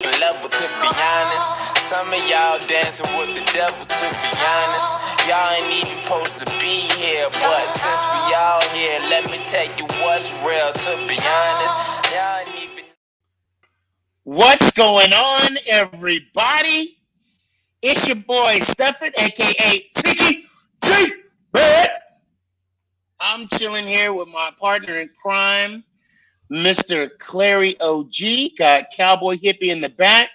different level, to be honest. Some of y'all dancing with the devil, to be honest. Y'all ain't even supposed to be here, but since we all here, let me tell you what's real, to be honest. Y'all ain't even. What's going on, everybody? It's your boy Stefan, aka Sneaky G. Bad. I'm chilling here with my partner in crime, Mr. Clary OG. Got Cowboy Hippie in the back.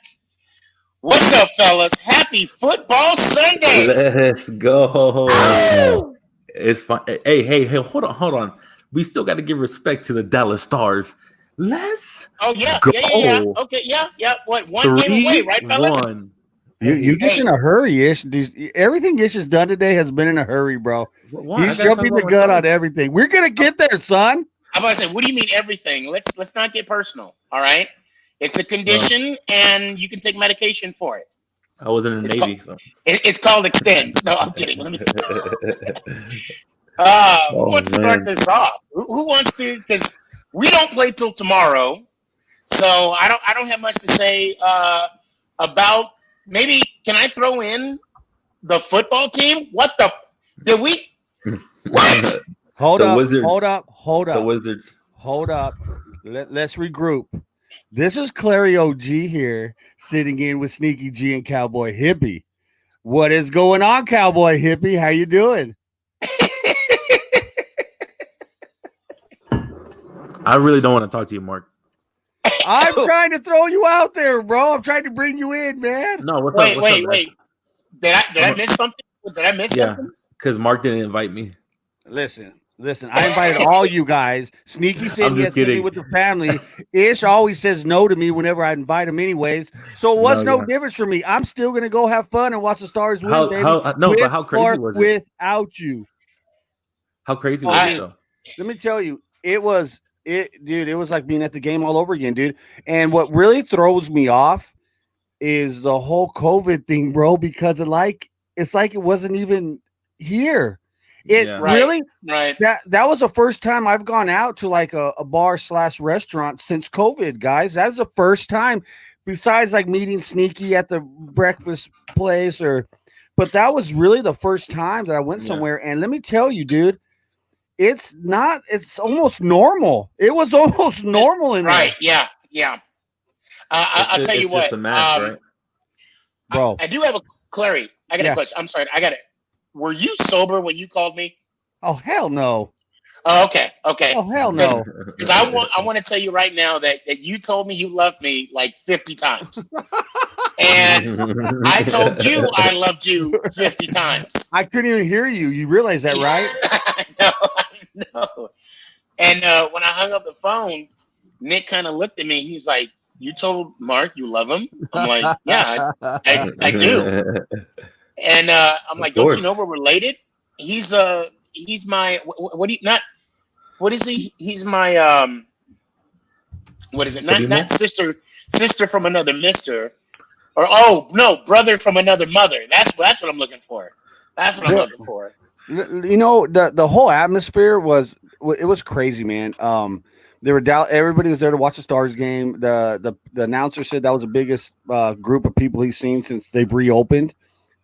What's up, fellas? Happy Football Sunday! Let's go. Ow! It's fine. Hey, hold on. We still got to give respect to the Dallas Stars. Let's yeah. go. Okay, yeah. What, one game away, right, fellas? 3-1. You just in a hurry ish. Everything Ish has done today has been in a hurry, bro. Why? He's jumping the gun on everything. We're gonna get there, son. I'm about to say, what do you mean everything? Let's not get personal, all right? It's a condition, and you can take medication for it. I was in the Navy, so It's called Extend. No, I'm kidding. Let me. Who wants to start this off? Who wants to? Because we don't play till tomorrow, so I don't have much to say about. Maybe can I throw in the football team? What the did we? What? Hold The up. Wizards. The Wizards. Hold up. Let's regroup. This is Clary OG here, sitting in with Sneaky G and Cowboy Hippie. What is going on, Cowboy Hippie? How you doing? I really don't want to talk to you, Mark. I'm trying to throw you out there, bro. I'm trying to bring you in, man. No, what's Wait. up? Did I miss something? Did I miss something? Because Mark didn't invite me. Listen. I invited all you guys. Sneaky said I'm he just had kidding. with the family. Ish always says no to me whenever I invite him anyways. So it was no difference for me. I'm still going to go have fun and watch the Stars win, baby. But how crazy was it? Without you. How crazy was it, though? Let me tell you, it was like being at the game all over again, dude. And what really throws me off is the whole COVID thing, bro, because it's like it wasn't even here. Really, right. That was the first time I've gone out to like a bar / restaurant since COVID, guys. That's the first time, besides like meeting Sneaky at the breakfast place, but that was really the first time that I went somewhere. And let me tell you, dude, it's almost normal. It was almost normal in right. there. Yeah. I'll tell you what, just a mask, right? Bro. I do have a Clary. I got a question. I'm sorry. I got it. Were you sober when you called me? Oh, hell no. Oh, okay. Oh, hell no. Because I want to tell you right now that you told me you loved me like 50 times. And I told you I loved you 50 times. I couldn't even hear you. You realize that, right? No. And when I hung up the phone, Nick kind of looked at me. He was like, "You told Mark you love him?" I'm like, "Yeah, I do." And I'm like, "Don't you know we're related?" He's my what is he? He's my what is it? Not sister from another mister, or brother from another mother. That's what I'm looking for. That's what I'm looking for. You know, the whole atmosphere was crazy, man. Everybody was there to watch the Stars game. The announcer said that was the biggest group of people he's seen since they've reopened.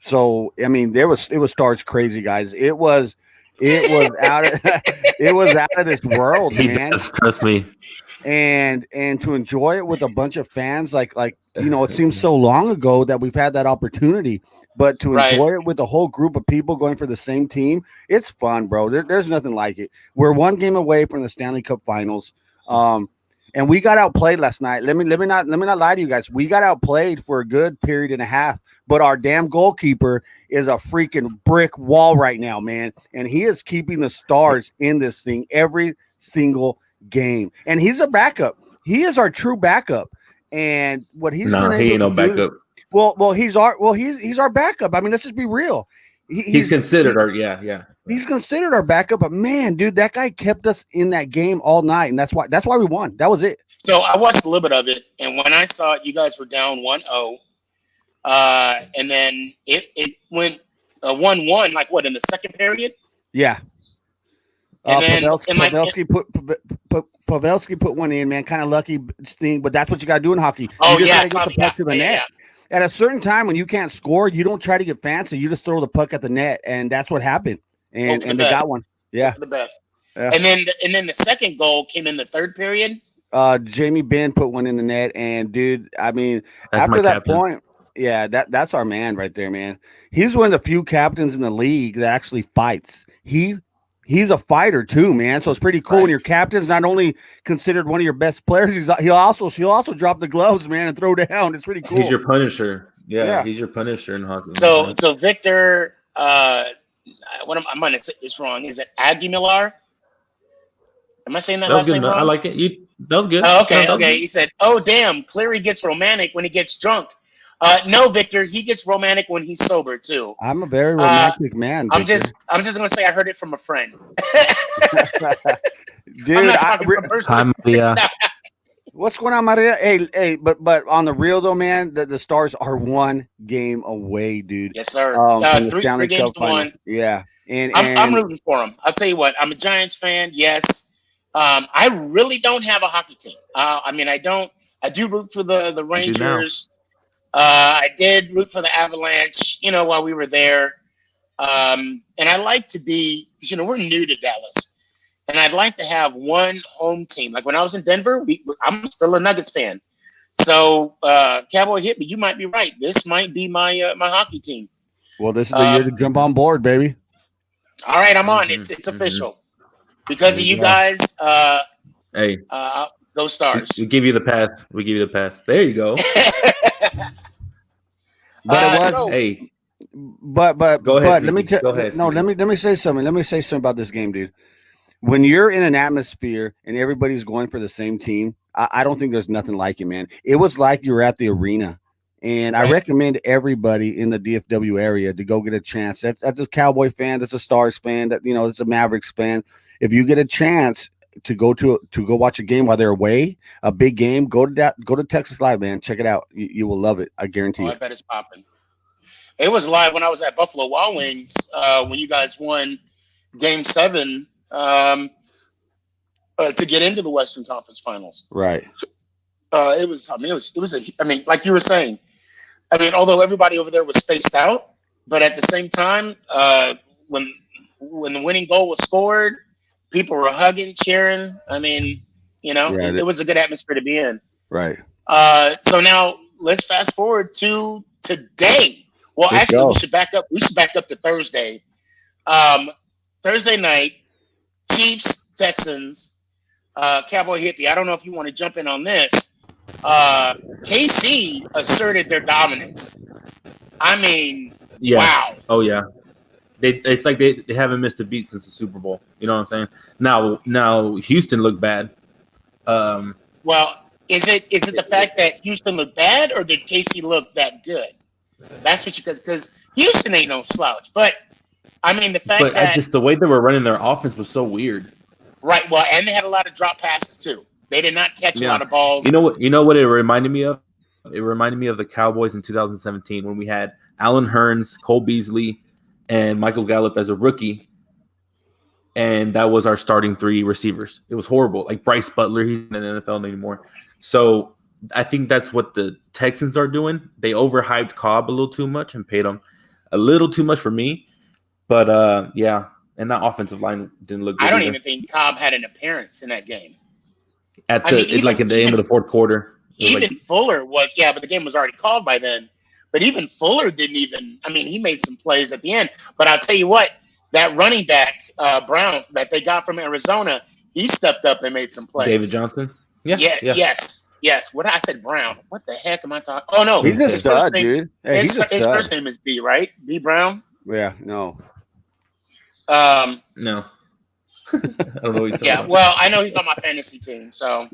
So I mean, it was Stars crazy, guys. It was out of this world, man. Does, trust me. And to enjoy it with a bunch of fans, like you know, it seems so long ago that we've had that opportunity, but to enjoy it with a whole group of people going for the same team, it's fun, bro. There's nothing like it. We're one game away from the Stanley Cup Finals, and we got outplayed last night. Let me not lie to you guys. We got outplayed for a good period and a half. But our damn goalkeeper is a freaking brick wall right now, man. And he is keeping the Stars in this thing every single game. And he's a backup. He is our true backup. And what he's he ain't no backup. He's our backup. I mean, let's just be real. He's considered our He's considered our backup, but man, dude, that guy kept us in that game all night, and that's why we won. That was it. So I watched a little bit of it, and when I saw it, you guys were down 1-0. And then it went 1-1, like what, in the second period? Yeah. And then Pavelski Pavelski put one in, man. Kind of lucky thing, but that's what you got to do in hockey. Oh, you just yeah. got to get the puck to the net. At a certain time when you can't score, you don't try to get fancy. You just throw the puck at the net, and that's what happened. And they got one. Yeah, the best. Yeah. And then the second goal came in the third period. Jamie Benn put one in the net, and dude, I mean, That's after my that captain. point, yeah, that's our man right there, man. He's one of the few captains in the league that actually fights. He's a fighter too, man. So it's pretty cool when your captain's not only considered one of your best players, he'll also drop the gloves, man, and throw down. It's pretty cool. He's your Punisher. Yeah. He's your Punisher in hockey. So Victor, what I'm gonna say it's wrong. Is it Aguilar? Am I saying that last name wrong? I like it. That was good. Oh, okay. No, He said, "Oh, damn, Cleary gets romantic when he gets drunk." No, Victor, he gets romantic when he's sober too. I'm a very romantic man. I'm just gonna say I heard it from a friend. Dude, Hi, Maria. What's going on, Maria? Hey, but on the real though, man, the Stars are one game away, dude. Yes, sir. Three games to one. Yeah, and I'm rooting for them. I'll tell you what, I'm a Giants fan. Yes, I really don't have a hockey team. I mean, I don't. I do root for the Rangers. I did root for the Avalanche, while we were there. And I like to be, we're new to Dallas. And I'd like to have one home team. Like when I was in Denver, I'm still a Nuggets fan. So, Cowboy hit me. You might be right. This might be my my hockey team. Well, this is the year to jump on board, baby. All right, I'm on. It's official. Because of you guys, hey, go Stars. We give you the pass. There you go. But go ahead. Let me go ahead. No, let me say something. Let me say something about this game, dude. When you're in an atmosphere and everybody's going for the same team, I don't think there's nothing like it, man. It was like you were at the arena. And I recommend everybody in the DFW area to go get a chance. That's a Cowboy fan, that's a Stars fan, that's a Mavericks fan. If you get a chance to go watch a game while they're away, a big game, go to Texas Live, man. Check it out. You will love it. I guarantee you. I bet it's popping. It was live when I was at Buffalo Wild Wings when you guys won Game 7 to get into the Western Conference Finals. Right. It was like you were saying. I mean, although everybody over there was spaced out, but at the same time, when the winning goal was scored, people were hugging, cheering. I mean, it was a good atmosphere to be in. Right. So now let's fast forward to today. Well, we should back up. We should back up to Thursday. Thursday night, Chiefs, Texans, Cowboy Hippie. I don't know if you want to jump in on this. KC asserted their dominance. I mean, wow. Oh yeah. It's like they haven't missed a beat since the Super Bowl. You know what I'm saying? Now Houston looked bad. Well, is it the fact that Houston looked bad, or did KC look that good? That's what because Houston ain't no slouch. But I mean just the way they were running their offense was so weird. Right. Well, and they had a lot of drop passes too. They did not catch a lot of balls. You know what it reminded me of? It reminded me of the Cowboys in 2017 when we had Allen Hurns, Cole Beasley, and Michael Gallup as a rookie. And that was our starting 3 receivers. It was horrible. Like Bryce Butler, he's in the NFL anymore. So I think that's what the Texans are doing. They overhyped Cobb a little too much and paid him a little too much for me. But yeah, and that offensive line didn't look good. I don't even think Cobb had an appearance in that game. At the end of the fourth quarter. Even Fuller was, but the game was already called by then. But even Fuller didn't even, he made some plays at the end. But I'll tell you what, that running back, Brown, that they got from Arizona, he stepped up and made some plays. David Johnson? Yeah. Yes. What I said, Brown. What the heck am I talking? Oh, no. He's a stud, dude. Hey, his first name is B, right? B Brown? Yeah, no. No. I don't know what he's talking about. Well, I know he's on my fantasy team, so.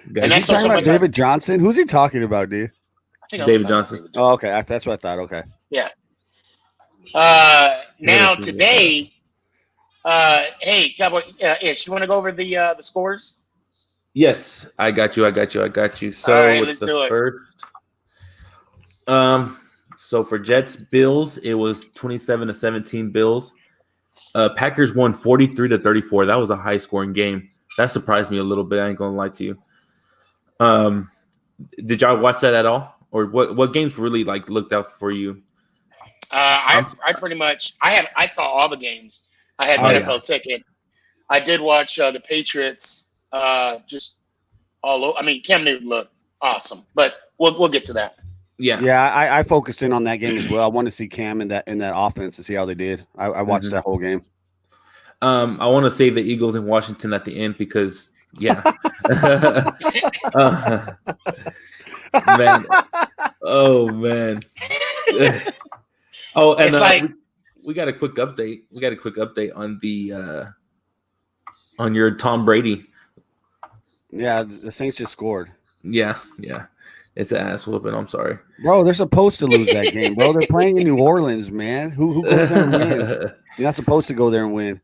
And that's talking about David Johnson? Who's he talking about, dude? I think David Johnson. Oh, okay. That's what I thought. Okay. Yeah. Now today, hey, Cowboy, Ish, you want to go over the scores? Yes, I got you. So all right, with let's the do it. first, so for Jets Bills, it was 27-17 Bills. Packers won 43-34. That was a high scoring game. That surprised me a little bit. I ain't gonna lie to you. Did y'all watch that at all, or what games really like looked out for you? I pretty much I saw all the games. I had an NFL ticket. I did watch the Patriots. Just all over. I mean, Cam Newton looked awesome, but we'll get to that. Yeah. I focused in on that game as well. I wanted to see Cam in that offense to see how they did. I watched that whole game. I want to save the Eagles in Washington at the end because, man. Oh, man. Oh, and we got a quick update. We got a quick update on the on your Tom Brady. Yeah, the Saints just scored. Yeah. It's an ass whooping. I'm sorry, bro. They're supposed to lose that game, bro. They're playing in New Orleans, man. Who goes there and wins? You're not supposed to go there and win.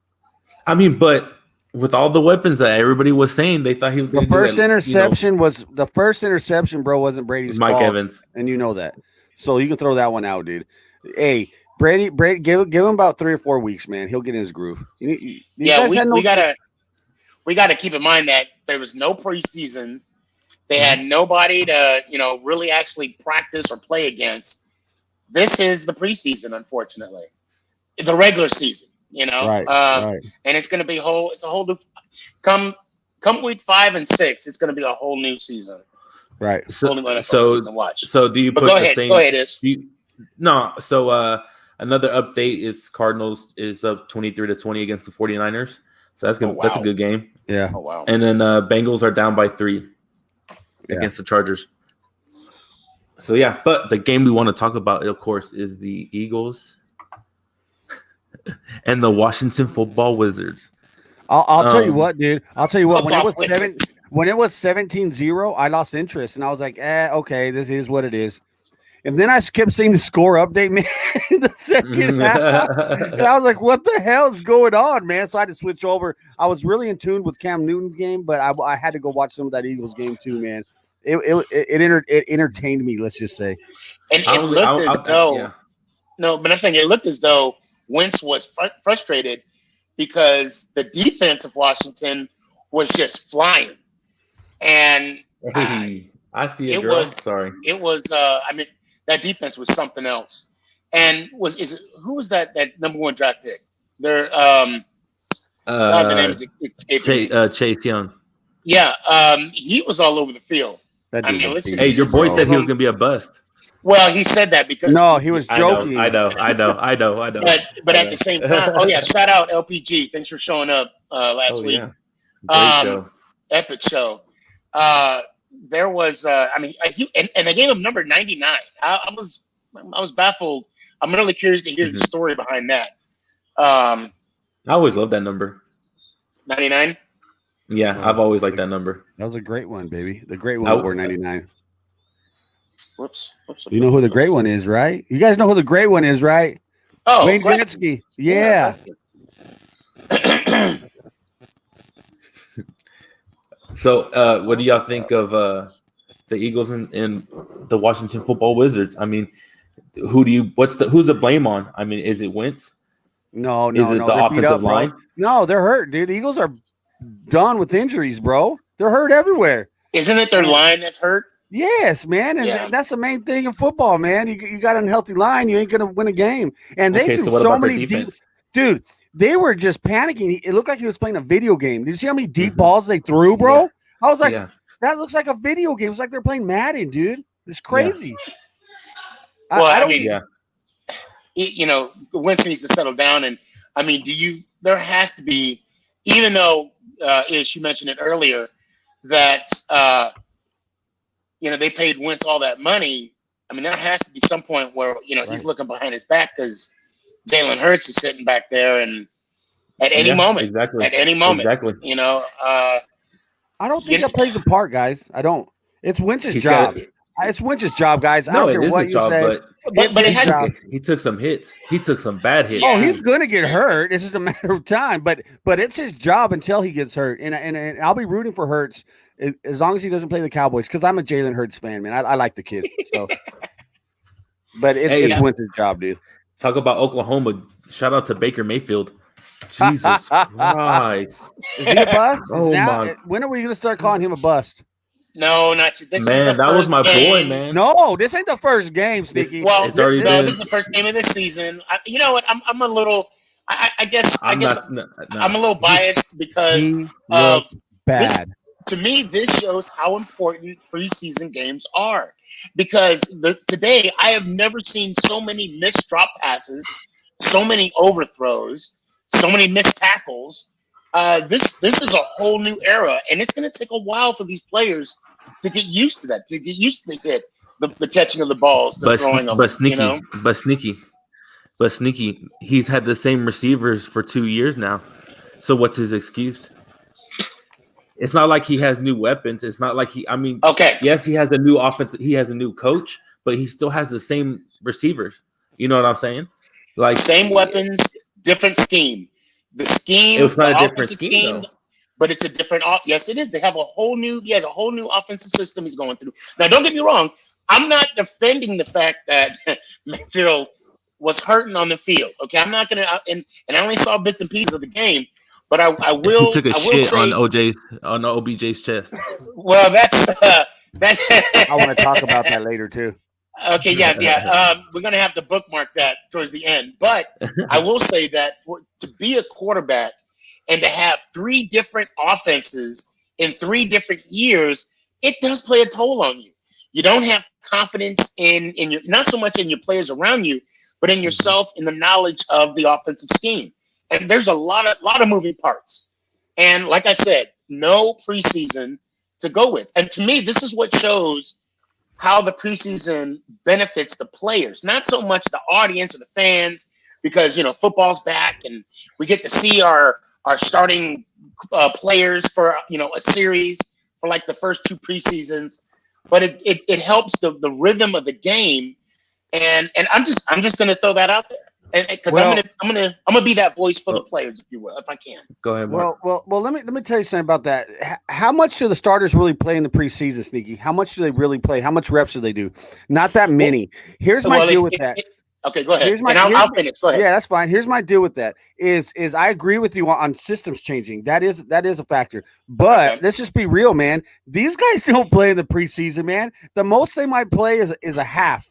I mean, but with all the weapons that everybody was saying, they thought he was going to do that. The first interception, bro, wasn't Brady's Mike fault, Evans, and you know that. So you can throw that one out, dude. Hey, Brady, give him about 3 or 4 weeks, man. He'll get in his groove. We gotta keep in mind that there was no preseason. They had nobody to, really actually practice or play against. This is the preseason, unfortunately. The regular season, Right. And it's going to be it's a whole new come week 5 and 6, it's going to be a whole new season. Right. Season watch. So do you put go ahead, Ish. So another update is Cardinals is up 23-20 against the 49ers. So that's good. That's a good game. Yeah. Oh, wow. And then Bengals are down by 3 against the Chargers. So yeah, but the game we want to talk about, of course, is the Eagles and the Washington Football Wizards. I'll tell you what, dude. I'll tell you what. When it was 17-0, I lost interest, and I was like, okay, this is what it is. And then I kept seeing the score update, man, in the second half. And I was like, what the hell is going on, man? So I had to switch over. I was really in tune with Cam Newton's game, but I had to go watch some of that Eagles game too, man. It entertained me, let's just say. And it looked as though no, but I'm saying it looked as though Wentz was frustrated because the defense of Washington was just flying. And I see it, girl. Sorry. It was I mean, that defense was something else. And who was that number 1 draft pick? The name is escaping me. Chase Young. Yeah, he was all over the field. Hey, your boy said he was gonna be a bust. Well, he said that because he was joking. I know. But at the same time, shout out LPG. Thanks for showing up last week. Yeah. Great show. Epic show. There was, and they gave him number 99. I was baffled. I'm really curious to hear the story behind that. I always loved that number. 99. Yeah, I've always liked that number. That was a great one, baby. The great one wore 99. Whoops. You know who the great one is, right? You guys know who the great one is, right? Oh, Wayne Gretzky. Yeah. So, what do y'all think of the Eagles and the Washington Football Wizards? I mean, who's the blame on? I mean, is it Wentz? No. Is it the offensive line? No, they're hurt, dude. The Eagles are done with injuries, bro. They're hurt everywhere. Isn't it their line that's hurt? Yes, man, and that's the main thing in football, man. You got an unhealthy line, you ain't gonna win a game. And they threw so many deep, dude. They were just panicking. It looked like he was playing a video game. Did you see how many deep balls they threw, bro? Yeah. I was like, that looks like a video game. It's like they're playing Madden, dude. It's crazy. Yeah. Well, Wentz needs to settle down, and I mean, there has to be, even though Ish, you mentioned it earlier, that they paid Wentz all that money. I mean, there has to be some point where he's looking behind his back because Jalen Hurts is sitting back there, and at any moment, I don't think that plays a part, guys. I don't. It's Wentz's job. It's Wentz's job, guys. I don't care what you say. But it has. He took some hits. He took some bad hits. Oh, he's going to get hurt. It's just a matter of time. But it's his job until he gets hurt. And I'll be rooting for Hurts as long as he doesn't play the Cowboys, because I'm a Jalen Hurts fan, man. I like the kid. So, but it's Wentz's job, dude. Talk about Oklahoma. Shout out to Baker Mayfield. Jesus Christ. Is he a bust? Oh, my. When are we going to start calling him a bust? No, not this. Man, is the that was first my game. boy, man. No, this ain't the first game, Sneaky. Well, It's already no, been- this is the first game of the season. You know what? I'm a little. I guess I'm a little biased because He of looked bad. to me, this shows how important preseason games are. Because today, I have never seen so many missed drop passes, so many overthrows, so many missed tackles. This is a whole new era, and it's going to take a while for these players to get used to that, to get used to the hit, the catching of the balls, the throwing of them. But sneaky. He's had the same receivers for 2 years now. So what's his excuse? It's not like he has new weapons. It's not like okay. Yes, he has a new offense. He has a new coach, but he still has the same receivers. You know what I'm saying? Like same weapons, different scheme. The scheme, it's not the a different scheme, though. But it's a different. Yes, it is. They have a whole new. He has a whole new offensive system he's going through. Now, don't get me wrong. I'm not defending the fact that Mayfield was hurting on the field. Okay, I'm not gonna. And I only saw bits and pieces of the game, but I will. He took a shit on OBJ's chest. Well, that's that. I want to talk about that later too. Okay, yeah. We're gonna have to bookmark that towards the end. But I will say that to be a quarterback and to have 3 different offenses in 3 different years, it does play a toll on you. You don't have confidence in your, not so much in your players around you, but in yourself, in the knowledge of the offensive scheme. And there's a lot of moving parts. And like I said, no preseason to go with. And to me, this is what shows how the preseason benefits the players, not so much the audience or the fans, because, football's back and we get to see our starting players for, a series for like the first 2 preseasons, but it helps the rhythm of the game. And I'm just going to throw that out there. Because I'm gonna be that voice for the players, if you will, if I can. Go ahead, Mark. Well, let me tell you something about that. How much do the starters really play in the preseason, Sneaky? How much do they really play? How much reps do they do? Not that many. Here's my deal with that. Okay, go ahead. I'll finish. Go ahead. Yeah, that's fine. Here's my deal with that. Is I agree with you on systems changing. That is a factor. But let's just be real, man. These guys don't play in the preseason, man. The most they might play is a half,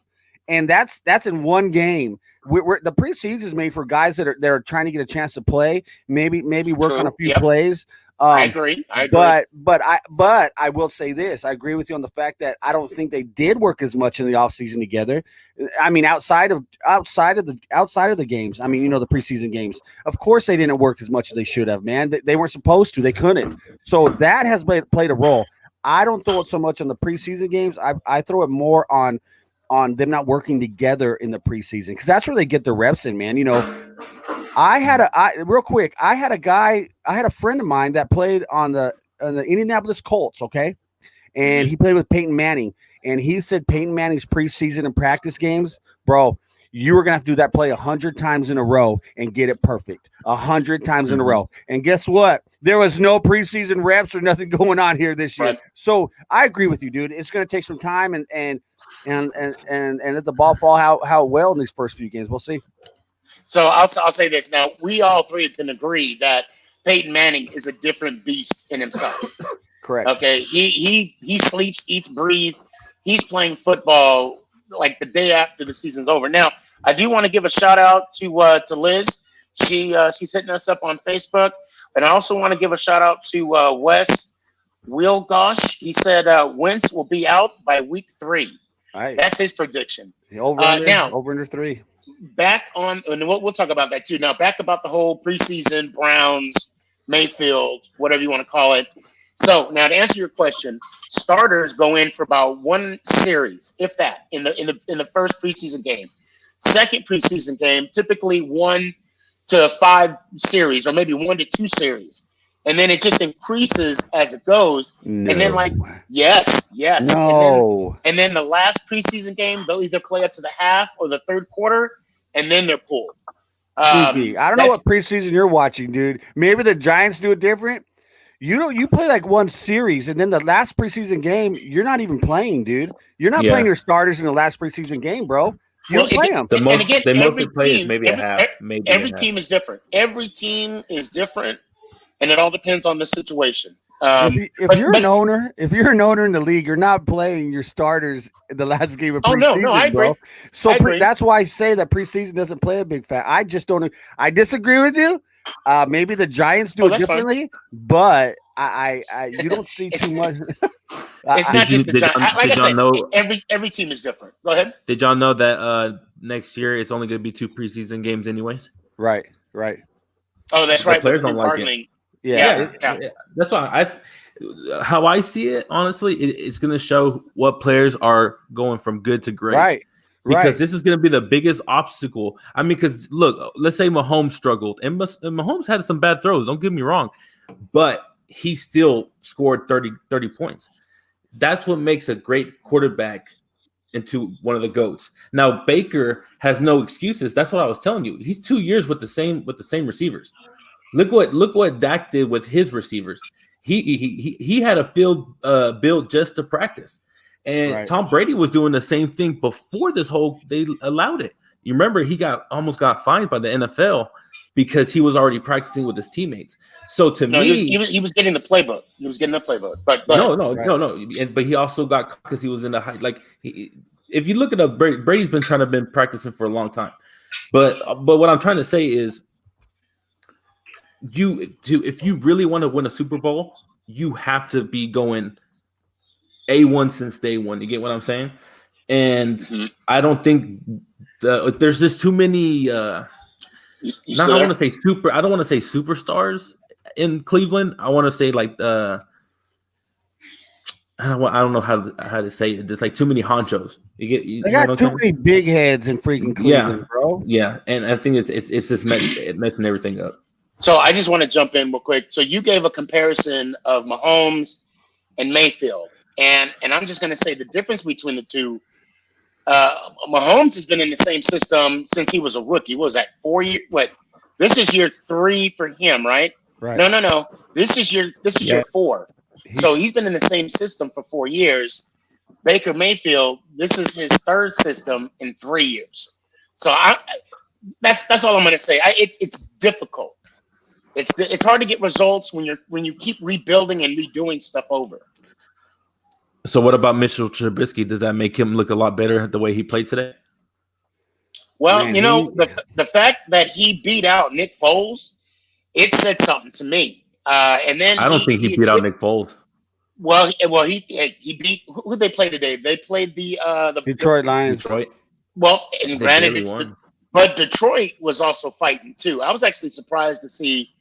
and that's in one game. The preseason is made for guys that are trying to get a chance to play. Maybe work on a few plays. I agree. But I will say this. I agree with you on the fact that I don't think they did work as much in the offseason together. I mean, outside of the games. I mean, the preseason games. Of course, they didn't work as much as they should have. Man, they weren't supposed to. They couldn't. So that has played a role. I don't throw it so much on the preseason games. I throw it more on them not working together in the preseason, because that's where they get their reps in, man. I had a friend of mine that played on the Indianapolis Colts, okay? And he played with Peyton Manning, and he said Peyton Manning's preseason and practice games, bro, you were going to have to do that play 100 times in a row and get it perfect. 100 times in a row. And guess what? There was no preseason reps or nothing going on here this year. Right. So I agree with you, dude. It's going to take some time and let the ball fall how well in these first few games. We'll see. So I'll say this. Now, we all 3 can agree that Peyton Manning is a different beast in himself. Correct. Okay. He sleeps, eats, breathes. He's playing football like the day after the season's over. Now, I do want to give a shout out to Liz. She's hitting us up on Facebook. And I also want to give a shout out to Wes Wilgosh. He said Wentz will be out by week 3. Right. That's his prediction. Over under 3. Back on, and we'll talk about that too. Now, back about the whole preseason, Browns, Mayfield, whatever you want to call it. So now to answer your question, starters go in for about 1 series, if that, in the first preseason game. Second preseason game, typically 1 to 5 series, or maybe 1 to 2 series. And then it just increases as it goes. No. And then yes. No. And then the last preseason game, they'll either play up to the half or the third quarter, and then they're pulled. I don't know what preseason you're watching, dude. Maybe the Giants do it different. You play like 1 series, and then the last preseason game, you're not even playing, dude. You're not playing your starters in the last preseason game, bro. You don't play them. The most again, they every mostly play is team- maybe every- a half. Maybe Every a half. team is different. Every team is different, and it all depends on the situation. If you're an owner in the league, you're not playing your starters in the last game of preseason, no, I agree. bro. So I agree. that's why I say that preseason doesn't play a big factor. I just don't. I disagree with you. Maybe the Giants do it that's fine. differently, but I you don't see too much. It's not just the did Giants. y'all- Like I did y'all said, know- every team is different. Go ahead. Did y'all know that next year it's only going to be 2 preseason games, anyways? Right. Oh, that's The right. players with the don't like it. bargaining. Yeah. Yeah. That's why how I see it. Honestly, it's going to show what players are going from good to great. Right. Because this is going to be the biggest obstacle. I mean, because look, let's say Mahomes struggled, and Mahomes had some bad throws. Don't get me wrong, but he still scored 30 points. That's what makes a great quarterback into one of the GOATs. Now Baker has no excuses. That's what I was telling you. He's 2 years with the same receivers. Look what Dak did with his receivers. He had a field built just to practice. And Tom Brady was doing the same thing before they allowed it. You remember he almost got fined by the NFL because he was already practicing with his teammates. So he was getting the playbook. He was getting the playbook. But no. But he also got because he was in the high. Like if you look at Brady's been practicing for a long time. But what I'm trying to say is, if you really want to win a Super Bowl, you have to be going A1 since day one. You get what I'm saying? And I don't think there's just too many. I don't want to say superstars in Cleveland. I want to say like I don't know how to say it. There's like too many honchos. They got too many big heads in freaking Cleveland, bro. Yeah, and I think it's just messing everything up. So I just want to jump in real quick. So you gave a comparison of Mahomes and Mayfield. And I'm just going to say the difference between the two. Mahomes has been in the same system since he was a rookie. What was that, 4 years? What? This is year 3 for him, right? Right. No. This is year 4. So he's been in the same system for 4 years. Baker Mayfield, this is his 3rd system in 3 years. So that's all I'm going to say. It's difficult. It's hard to get results when you keep rebuilding and redoing stuff over. So what about Mitchell Trubisky? Does that make him look a lot better the way he played today? Well, the fact that he beat out Nick Foles, it said something to me. And then I don't think he beat out Nick Foles. Well, he beat who they play today. They played the Detroit Lions. Detroit. Well, and granted, but Detroit was also fighting too. I was actually surprised to see,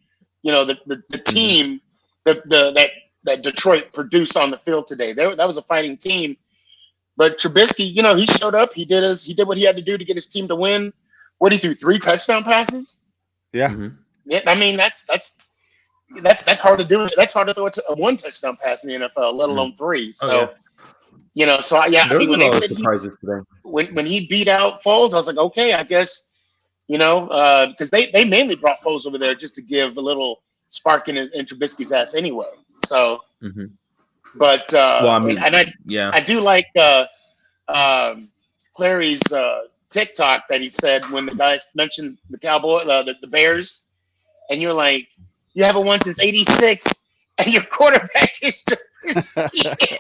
the team that Detroit produced on the field today. That was a fighting team. But Trubisky, he showed up. He did what he had to do to get his team to win. What, he threw 3 touchdown passes? Yeah. Mm-hmm. Yeah, I mean that's hard to do. That's hard to throw a 1 touchdown pass in the NFL, let alone 3. So, there when they said surprises today. When he beat out Foles, I was like, okay, I guess, because they mainly brought Foles over there just to give a little spark in Trubisky's ass anyway. So, but I do like Clary's TikTok that he said when the guys mentioned the the Bears, and you're like, you haven't won since '86, and your quarterback is Trubisky.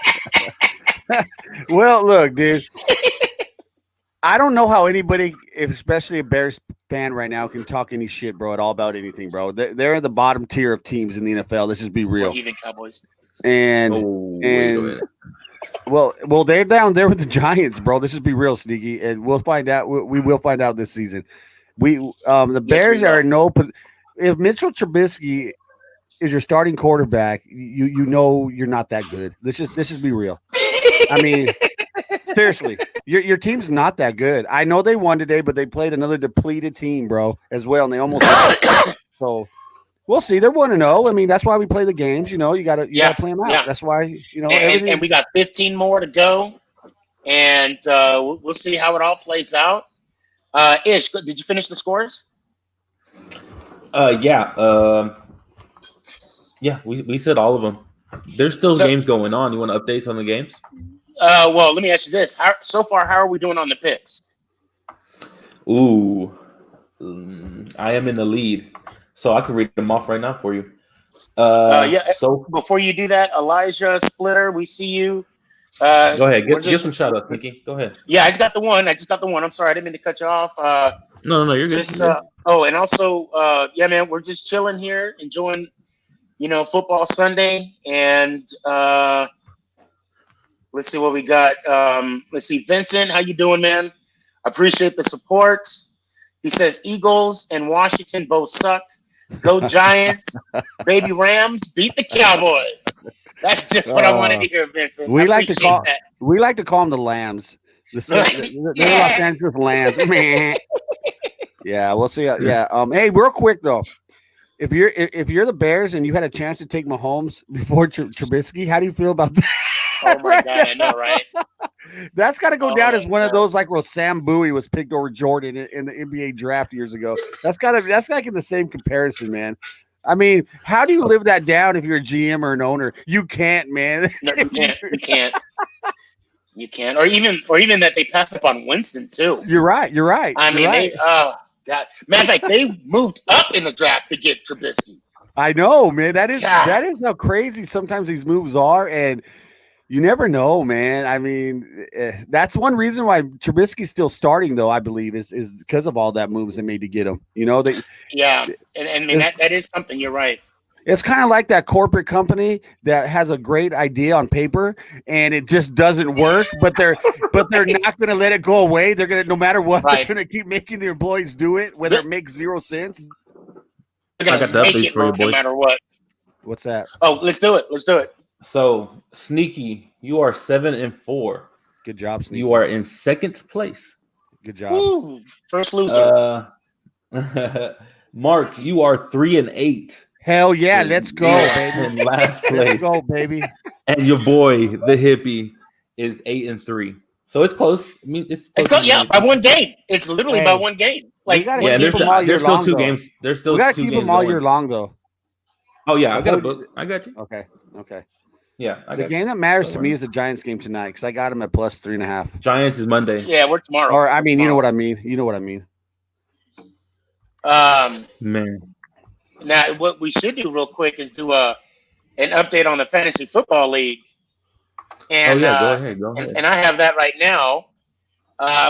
Well, look, dude. I don't know how anybody, especially a Bears fan right now, can talk any shit, bro, at all about anything, bro. They're in the bottom tier of teams in the NFL. Let's just be real. Even Cowboys. Well, they're down there with the Giants, bro. Let's just be real, Sneaky, and we'll find out. We will find out this season. The Bears are no. If Mitchell Trubisky is your starting quarterback, you know you're not that good. Let's just be real. I mean, seriously, your team's not that good. I know they won today, but they played another depleted team, bro, as well, and they almost. So we'll see. They're 1-0. I mean, that's why we play the games. You gotta play them out. Yeah. That's why and we got 15 more to go, and we'll see how it all plays out. Ish, did you finish the scores? Yeah, we said all of them. There's still games going on. You want updates on the games? Well, let me ask you this: how are we doing on the picks? Ooh, I am in the lead, so I can read them off right now for you. So before you do that, Elijah Splitter, we see you. Go ahead, give some shout outs, Nikki. Go ahead. Yeah, I just got the one. I'm sorry, I didn't mean to cut you off. No, you're good. And also, yeah, man, we're just chilling here, enjoying, football Sunday, and let's see what we got. Let's see, Vincent, how you doing, man? Appreciate the support. He says Eagles and Washington both suck. Go Giants. Baby Rams beat the Cowboys. That's just what I wanted to hear, Vincent. We like to call them the Lambs. The Los Angeles Lambs. Yeah, we'll see. Yeah. Hey, real quick though, if you're the Bears and you had a chance to take Mahomes before Trubisky, how do you feel about that? Oh my God, I know, right? That's got to go down as one of those like where Sam Bowie was picked over Jordan in the NBA draft years ago. That's like in the same comparison, man. I mean, how do you live that down if you're a GM or an owner? You can't, man. No, you can't. You can't. Or even that they passed up on Winston too. You're right. I mean, right. God. Matter of fact, they moved up in the draft to get Trubisky. I know, man. That is how crazy sometimes these moves are, and you never know, man. I mean, that's one reason why Trubisky's still starting, though. I believe is because of all that moves they made to get him. And I mean that is something. You're right. It's kind of like that corporate company that has a great idea on paper and it just doesn't work, but they're not going to let it go away. They're going to, no matter what, they're going to keep making their employees do it, whether it makes 0 sense. I got the updates for you, boys. No matter what. What's that? Oh, let's do it. So, Sneaky, you are 7-4. Good job, Sneaky. You are in second place. Good job. Ooh, first loser. Mark, you are 3-8. Hell yeah, let's go, baby. In last place. Let's go, baby. And your boy, the hippie, is 8-3. So it's close. I mean, it's close. By one game. It's literally by one game. Like, there's still 2 games. There's still 2 games. We gotta keep them all year long, though. Oh yeah, I got a book. I got you. Okay. Yeah, the game that matters to me is the Giants game tonight because I got them at plus 3.5. Giants is Monday. Yeah, we're tomorrow. Or I mean, you know what I mean. Man. Now, what we should do real quick is do an update on the Fantasy Football League. And, go ahead. And I have that right now.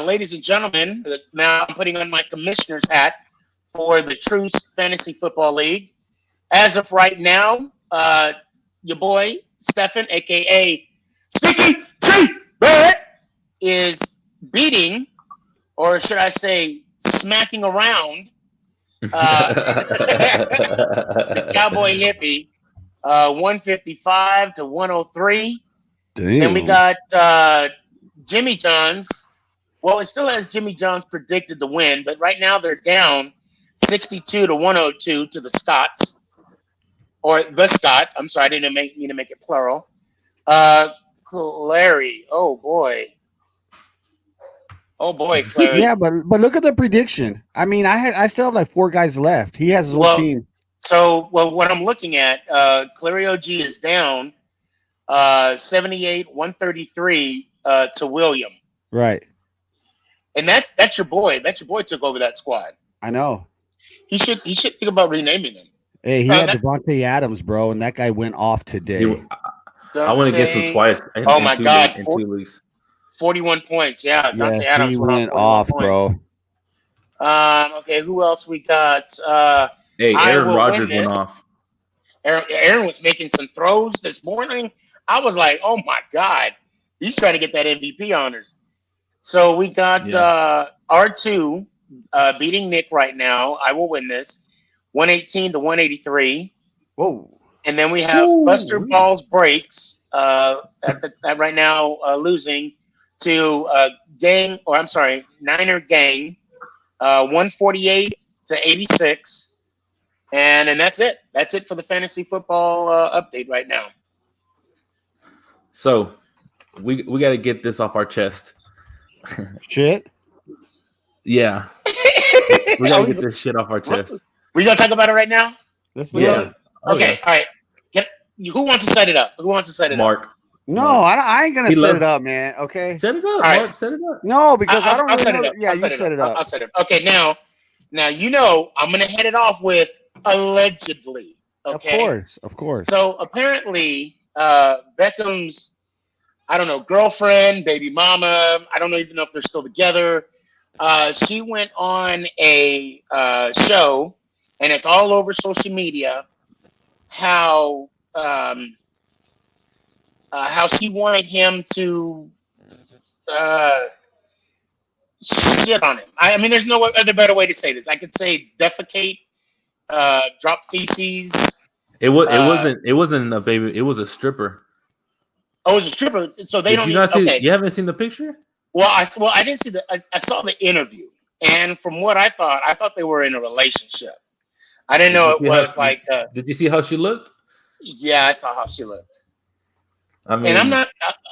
Ladies and gentlemen, now I'm putting on my commissioner's hat for the Truce Fantasy Football League. As of right now, your boy, Stefan, a.k.a. Sticky G Barrett, is beating, or should I say, smacking around the Cowboy Hippie, 155 to 103. Damn. Then we got Jimmy John's. Well, it still has Jimmy John's predicted to win, but right now they're down 62 to 102 to the Scots. Or the Scott. I'm sorry, I didn't mean to make it plural. Clary. Oh boy, Clary. Yeah, but look at the prediction. I mean, I still have like 4 guys left. He has his whole team. So, what I'm looking at, Clary OG is down 78, 133 to William. Right. And that's your boy. That's your boy took over that squad. I know. He should think about renaming them. Hey, he had Devontae Adams, bro, and that guy went off today. I want to get some twice. Oh my God! In 2 weeks. 41 points. Yeah, Devontae Adams he went off, bro. Okay, who else we got? Hey, Aaron Rodgers went off. Aaron was making some throws this morning. I was like, oh my God, he's trying to get that MVP honors. So we got R2 beating Nick right now. I will win this. 118 to 183. Whoa. And then we have Buster Balls Breaks at right now losing to Niner Gang, 148 to 86. And that's it. That's it for the fantasy football update right now. So we got to get this off our chest. Shit. Yeah. We got to get this shit off our chest. We gonna talk about it right now? Let's do it. Okay, all right. Who wants to set it up? Mark. No, I ain't gonna He set loves- it up, man. Okay. Set it up, right. Mark. Set it up. No, because I don't I'll really set it know. up. Yeah, I'll you set set it up. I'll set it up. Okay, now I'm gonna head it off with allegedly. Okay. Of course. So apparently, Beckham's, I don't know, girlfriend, baby mama, I don't even know if they're still together. She went on a show, and it's all over social media, how she wanted him to shit on him. I mean, there's no other better way to say this. I could say defecate, drop feces. It wasn't a baby. It was a stripper. Oh, it was a stripper. So they Did don't you need. not see? Okay. You haven't seen the picture? Well, I didn't see I saw the interview, and from what I thought they were in a relationship. I didn't know it was like. Did you see how she looked? Yeah, I saw how she looked. I mean, And I'm not.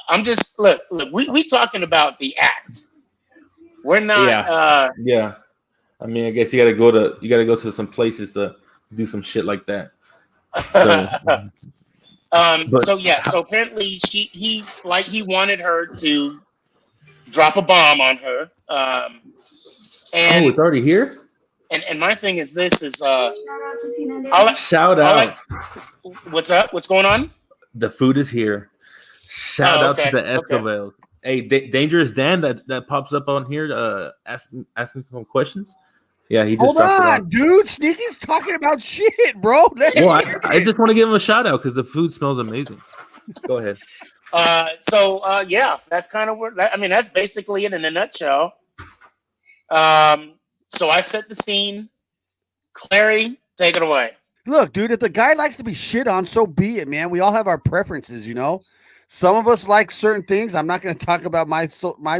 I'm just look. We talking about the act. We're not. Yeah. I mean, I guess you gotta go to some places to do some shit like that. So, So apparently he wanted her to drop a bomb on her. And it's already here. And my thing is this is Shout out. What's up? What's going on? The food is here. Shout out to the Escobels. Hey, Dangerous Dan that pops up on here asking some questions. Yeah, he just Hold dropped it on, out. dude. Sneaky's talking about shit, bro. Well, I just want to give him a shout out because the food smells amazing. Go ahead. Yeah, that's kind of where. I mean, that's basically it in a nutshell. So I set the scene. Clary, take it away. Look, dude, if the guy likes to be shit on, so be it, man. We all have our preferences, you know. Some of us like certain things. I'm not going to talk about my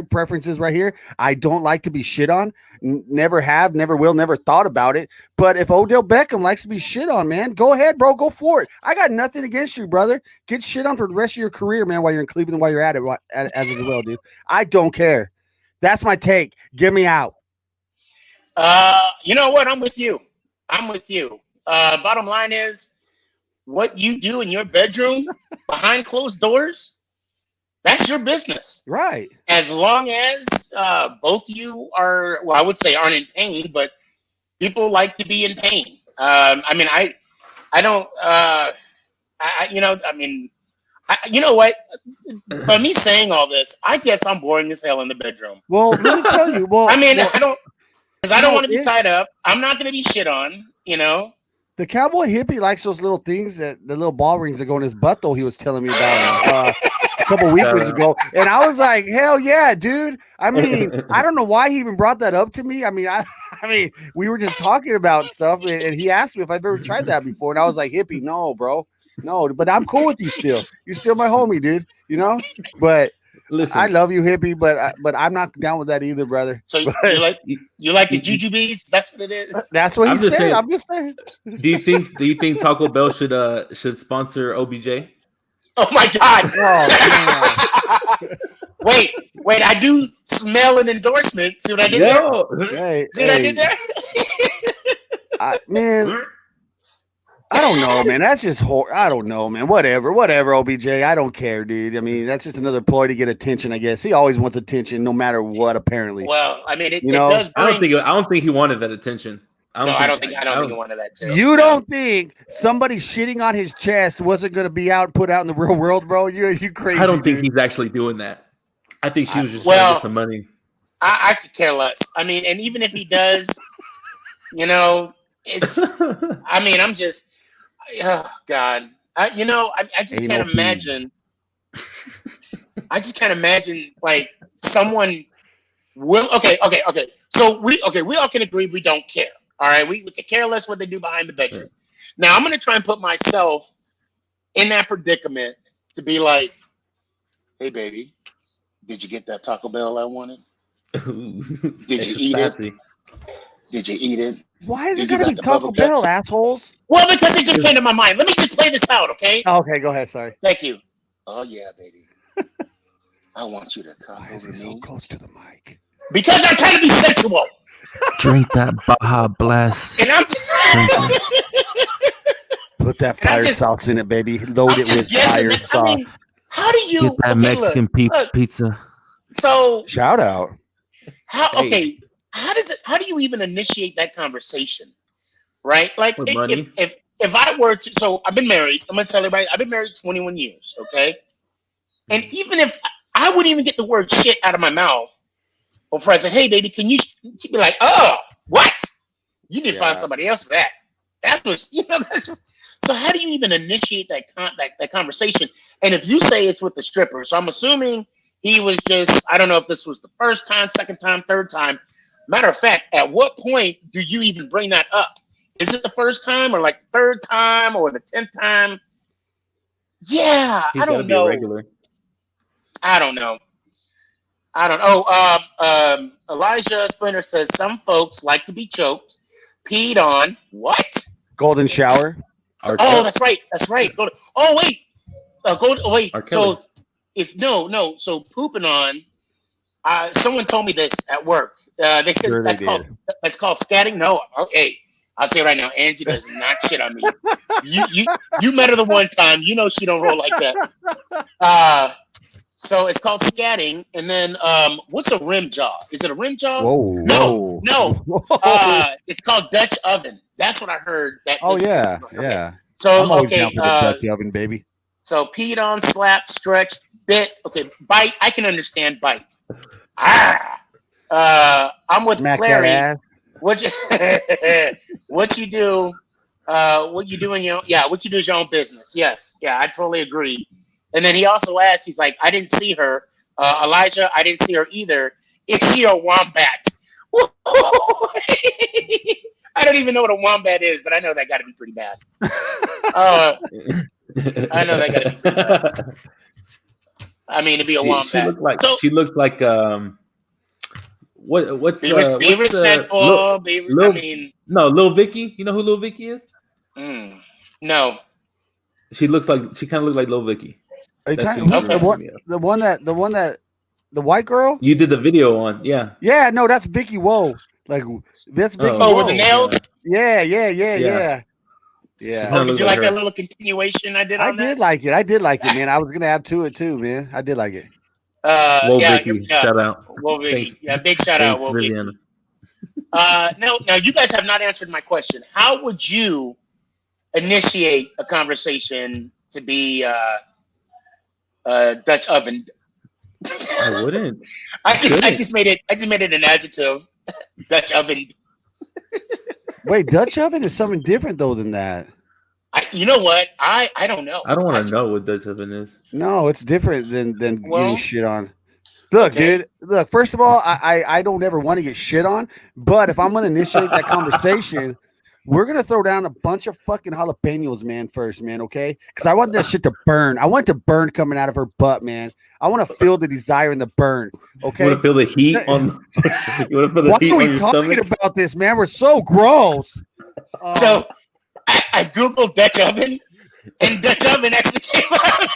preferences right here. I don't like to be shit on. Never have, never will, never thought about it. But if Odell Beckham likes to be shit on, man, go ahead, bro. Go for it. I got nothing against you, brother. Get shit on for the rest of your career, man, while you're in Cleveland, while you're at it, as well, dude. I don't care. That's my take. Get me out. You know what? I'm with you. Bottom line is, what you do in your bedroom behind closed doors, that's your business. Right. As long as both you are, well, I would say aren't in pain, but people like to be in pain. I mean, I don't, you know what? By me saying all this, I guess I'm boring as hell in the bedroom. Well, let me tell you. Well, I mean, I don't want to be tied up. I'm not going to be shit on, you know. The cowboy hippie likes those little things, the little ball rings that go in his butt, though. He was telling me about a couple weekends ago. And I was like, hell yeah, dude. I mean, I don't know why he even brought that up to me. I mean, we were just talking about stuff, and he asked me if I've ever tried that before. And I was like, hippie, no, bro. No, but I'm cool with you still. You're still my homie, dude. You know? But listen, I love you, hippie, but I'm not down with that either, brother. So you like the jujubes? That's what it is. That's what he said. I'm just saying. Do you think Taco Bell should sponsor OBJ? Oh my God! Oh, wait! I do smell an endorsement. See what I did there? See what I did there? Man. I don't know, man. That's just I don't know, man. Whatever, OBJ. I don't care, dude. I mean, that's just another ploy to get attention, I guess. He always wants attention, no matter what. Apparently. Well, I mean, it does. I don't think he wanted that attention. I don't think he wanted that too. You don't think somebody shitting on his chest wasn't going to be put out in the real world, bro? You crazy? I don't think he's actually doing that. I think she was just trying to get some money. I could care less. I mean, and even if he does, you know, it's. I mean, I'm just. Oh God! I just can't imagine. I just can't imagine like someone will. Okay. So we all can agree we don't care. All right, we could care less what they do behind the bedroom. Sure. Now I'm going to try and put myself in that predicament to be like, "Hey, baby, did you get that Taco Bell I wanted? Did you eat it? Did you eat it? Why is it going to be Taco Bell, assholes? Well, because it just came to my mind. Let me just play this out, okay? Okay, go ahead. Sorry. Thank you. Oh yeah, baby. I want you to come over me. So close to the mic. Because I'm trying to be sensual. Drink that Baja Blast. And I'm just put that fire sauce in it, baby. Load it with fire sauce. How do you Get that Mexican pizza. So shout out. How do you even initiate that conversation? Right? Like if I were to, so I've been married, I'm gonna tell everybody I've been married 21 years, okay? And even if I wouldn't even get the word shit out of my mouth before I said, hey baby, can you, she'd be like, oh, what? You need to find somebody else for that. That's what so how do you even initiate that conversation? And if you say it's with the stripper, so I'm assuming he was just, I don't know if this was the first time, second time, third time. Matter of fact, at what point do you even bring that up? Is it the first time or like third time or the 10th time? Yeah, I don't know. I don't know. Elijah Splinter says some folks like to be choked, peed on. What? Golden shower. Oh, that's right. Oh, wait. So So pooping on. Someone told me this at work. They said that's called scatting. No, okay. I'll tell you right now, Angie does not shit on me. You met her the one time. You know she don't roll like that. So it's called scatting. And then what's a rim jaw? Is it a rim jaw? Whoa. No. It's called Dutch oven. That's what I heard. Yeah. So I'm down for the Dutch oven, baby. So peed on, slapped, stretched, bit. Okay, bite. I can understand bite. I'm with Smack Clary. What you do? What you do is your own business. Yes, yeah, I totally agree. And then he also asked, he's like, I didn't see her, Elijah. I didn't see her either. Is she a wombat? I don't even know what a wombat is, but I know that got to be pretty bad. I know that got to be pretty bad. I mean, to be a wombat. She looked like what's Beaver's Deadpool, Beaver? Lil Vicky. You know who Lil Vicky is? No. She kind of looks like Lil Vicky. Are you talking the one that the white girl? You did the video on, yeah. Yeah, no, that's Vicky Whoa. Like that's Vicky Whoa. With the nails? Yeah. Oh, did you like that little continuation I did on that? I did like it, man. I was gonna add to it too, man. I did like it. Vicky, shout out. Whoa, Vicky. Yeah, big shout out, Whoa, Vicky. Now you guys have not answered my question. How would you initiate a conversation to be Dutch oven? I wouldn't. I just made it an adjective. Dutch oven. Wait, Dutch oven is something different though than that. You know what? I don't know. I don't want to know what Dutch oven is. No, it's different than getting shit on. Look, dude. Look, first of all, I don't ever want to get shit on, but if I'm gonna initiate that conversation, we're gonna throw down a bunch of fucking jalapenos, man. First, man, okay? Because I want that shit to burn. I want it to burn coming out of her butt, man. I want to feel the desire and the burn. Okay. You want to feel the heat on? Why are we talking about this, man? We're so gross. So I googled Dutch oven, and Dutch oven actually came out.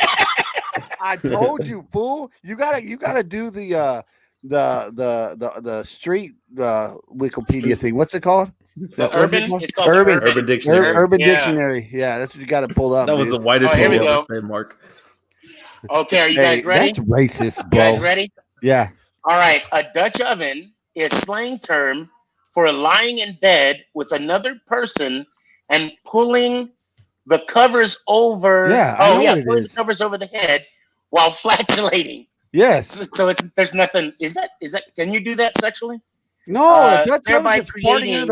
I told you, fool. You gotta do the street Wikipedia thing. What's it called? It's called Urban Dictionary. Urban Dictionary. Yeah, that's what you got to pull up. That was the whitest one ever said, Mark. Okay, are you guys ready? That's racist, bro. You guys ready? Yeah. All right. A Dutch oven is slang term for lying in bed with another person and pulling the covers over. Pulling the covers over the head while flatulating. Yes. So there's nothing. Is that? Can you do that sexually? No, thereby creating an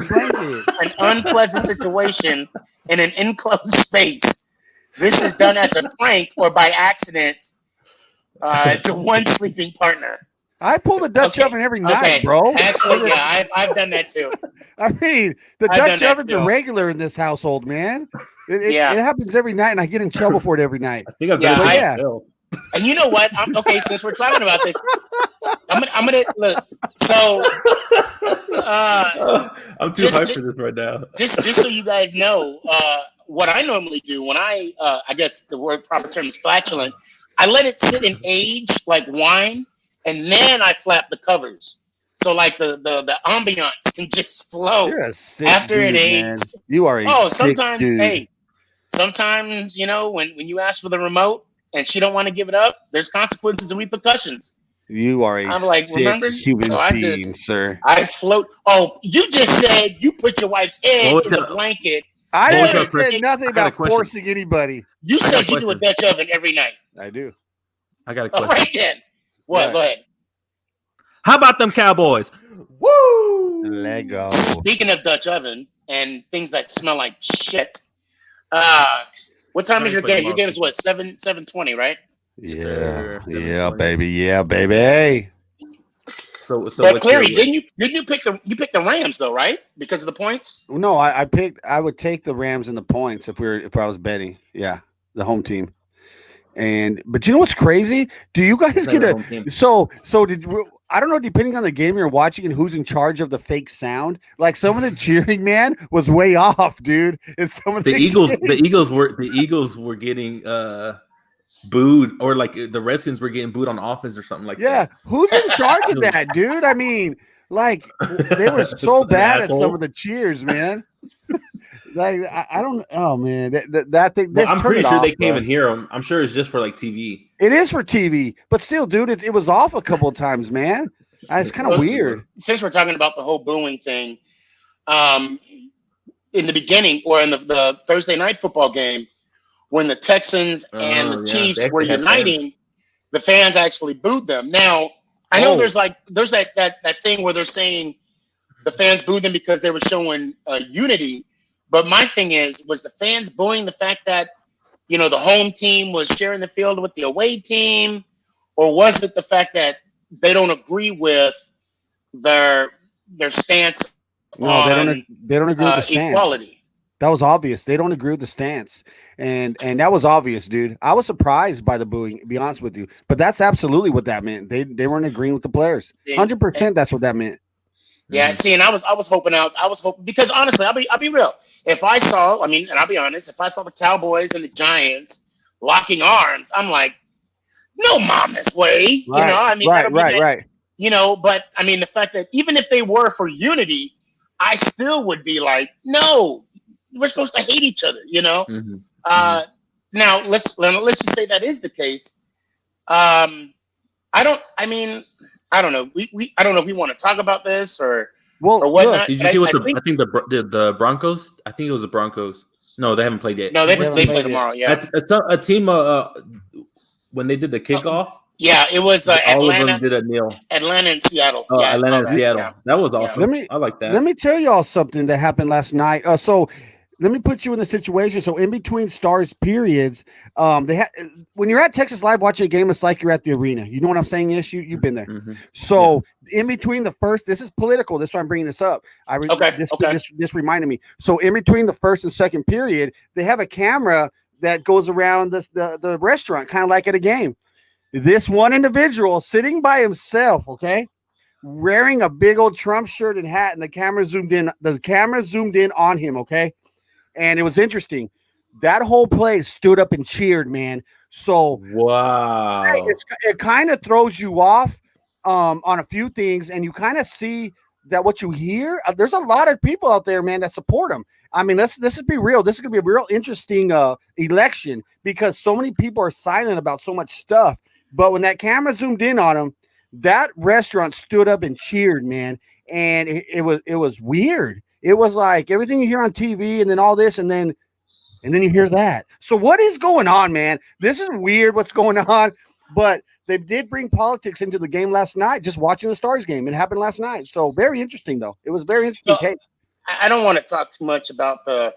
unpleasant situation in an enclosed space. This is done as a prank or by accident to one sleeping partner. I pull the Dutch oven every night, bro. Actually, yeah, I've done that too. I mean, the Dutch ovens are regular in this household, man. It happens every night, and I get in trouble for it every night. I think I've done it. And you know what? Since we're talking about this, I'm gonna look. So I'm too hyped for this right now. Just so you guys know, what I normally do when I guess the proper term is flatulent, I let it sit and age like wine, and then I flap the covers. So like the ambiance can just flow after it ages. You are a sick sometimes dude. sometimes when you ask for the remote, and she don't want to give it up, there's consequences and repercussions. You are a I'm like, sick remember? human So being, sir. I float. Oh, you just said you put your wife's head in the blanket. I Hold never up, Chris. said nothing I got a about question. forcing anybody. You I got said a you do a Dutch oven every night. I do. I got a All question. right then. What? What? Go ahead. How about them Cowboys? Woo! Lego. Speaking of Dutch oven and things that smell like shit, what time is your game? Your game is what, 7:20, right? Yeah, Sir. yeah, baby, yeah, baby. So But Clary, didn't you pick the Rams though, right? Because of the points. No, I would take the Rams and the points if I was betting. Yeah, the home team. But you know what's crazy? Do you guys get so I don't know, depending on the game you're watching and who's in charge of the fake sound. Like some of the cheering, man, was way off, dude. And some of the Eagles were getting booed, or like the Redskins were getting booed on offense or something like that. Yeah, who's in charge of that, dude? I mean, like they were so bad at some of the cheers, man. Like I don't. Oh man, that thing. Well, I'm pretty sure they can't even hear them. I'm sure it's just for like TV. It is for TV, but still, dude, it was off a couple of times, man. It's kind of weird. Since we're talking about the whole booing thing, in the beginning or in the Thursday night football game, when the Texans and the Chiefs were uniting, the fans actually booed them. Now, I know there's that thing where they're saying the fans booed them because they were showing unity. But my thing was the fans booing the fact that, you know, the home team was sharing the field with the away team, or was it the fact that they don't agree with their stance on they don't agree with the stance. Equality? That was obvious. They don't agree with the stance. And that was obvious, dude. I was surprised by the booing, to be honest with you. But that's absolutely what that meant. They weren't agreeing with the players. 100% that's what that meant. Yeah, see, and I was hoping because honestly, I'll be real. If I saw, and I'll be honest, if I saw the Cowboys and the Giants locking arms, I'm like, no mama's way. Right, right. You know, but I mean, the fact that even if they were for unity, I still would be like, no, we're supposed to hate each other, you know? Now let's just say that is the case. I don't know. I don't know if we want to talk about this or whatnot. Did you see what I think the Broncos? I think it was the Broncos. No, they haven't played yet. No, they play tomorrow. Yeah, a team. When they did the kickoff. Yeah, it was Atlanta. All of them did a kneel. Atlanta and Seattle. Yeah, Atlanta and Seattle. Yeah. That was awesome. I like that. Let me tell y'all something that happened last night. So let me put you in the situation. So in between stars periods, when you're at Texas Live watching a game, it's like you're at the arena. You know what I'm saying? Yes, you've been there. So in between the first, this is political. This is why I'm bringing this up. This reminded me. So in between the first and second period, they have a camera that goes around the restaurant, kind of like at a game. This one individual sitting by himself, okay, wearing a big old Trump shirt and hat, and the camera zoomed in. The camera zoomed in on him, okay, and it was interesting. That whole place stood up and cheered, man. So wow, it kind of throws you off on a few things, and you kind of see that what you hear. There's a lot of people out there, man, that support him. I mean, let's be real. This is gonna be a real interesting election because so many people are silent about so much stuff. But when that camera zoomed in on him, that restaurant stood up and cheered, man. And it was weird. It was like everything you hear on TV, and then all this, and then you hear that. So what is going on, man? This is weird. What's going on? But they did bring politics into the game last night. Just watching the Stars game, it happened last night. So very interesting, though. It was very interesting. I don't want to talk too much about the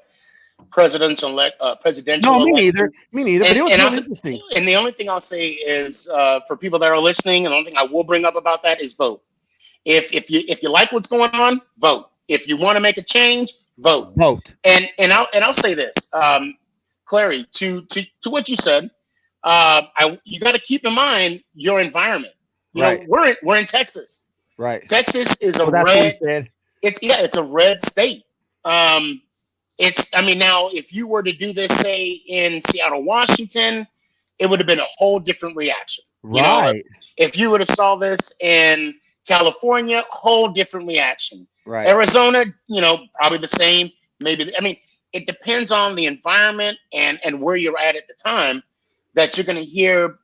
presidential. No, me neither. But it was really interesting. And the only thing I'll say is, for people that are listening, and the only thing I will bring up about that is vote. If you like what's going on, vote. If you want to make a change, vote. And I'll say this, Clary, to what you said, you got to keep in mind your environment. You know, we're in Texas. Right. Texas is a red. It's a red state. Now, if you were to do this, say, in Seattle, Washington, it would have been a whole different reaction. You know, if you would have saw this in California, whole different reaction. Right. Arizona, probably the same. Maybe, it depends on the environment and where you're at the time. that you're going to hear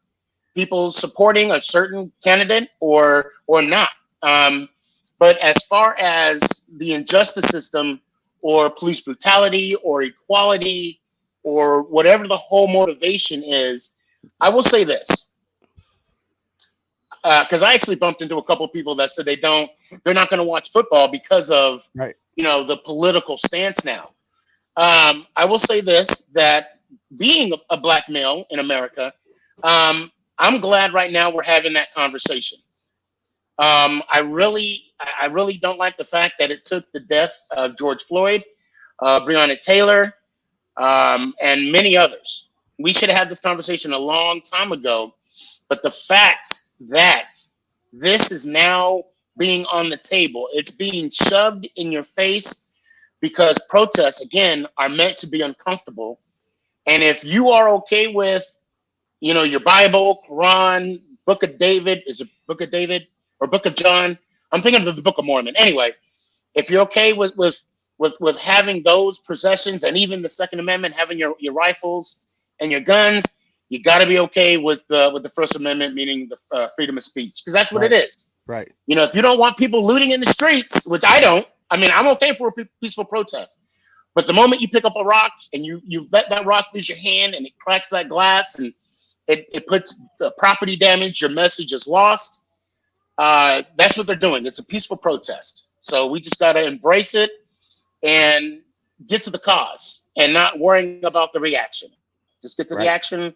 people supporting a certain candidate or not. But as far as the injustice system or police brutality or equality or whatever the whole motivation is, I will say this. Because I actually bumped into a couple of people that said they're not going to watch football because of, the political stance now. I will say this, that being a black male in America, I'm glad right now we're having that conversation. I really don't like the fact that it took the death of George Floyd, Breonna Taylor, and many others. We should have had this conversation a long time ago, but the fact that this is now being on the table, it's being shoved in your face because protests, again, are meant to be uncomfortable. And if you are okay with, your Bible, Quran, Book of David, is it Book of David or Book of John? I'm thinking of the Book of Mormon. Anyway, if you're okay with having those possessions and even the Second Amendment, having your rifles and your guns, you got to be okay with the First Amendment, meaning the freedom of speech, because that's what it is. Right. If you don't want people looting in the streets, which I don't, I'm okay for a peaceful protest. But the moment you pick up a rock and you let that rock lose your hand and it cracks that glass and it puts the property damage, your message is lost. That's what they're doing. It's a peaceful protest. So we just got to embrace it and get to the cause and not worrying about the reaction. Just get to the action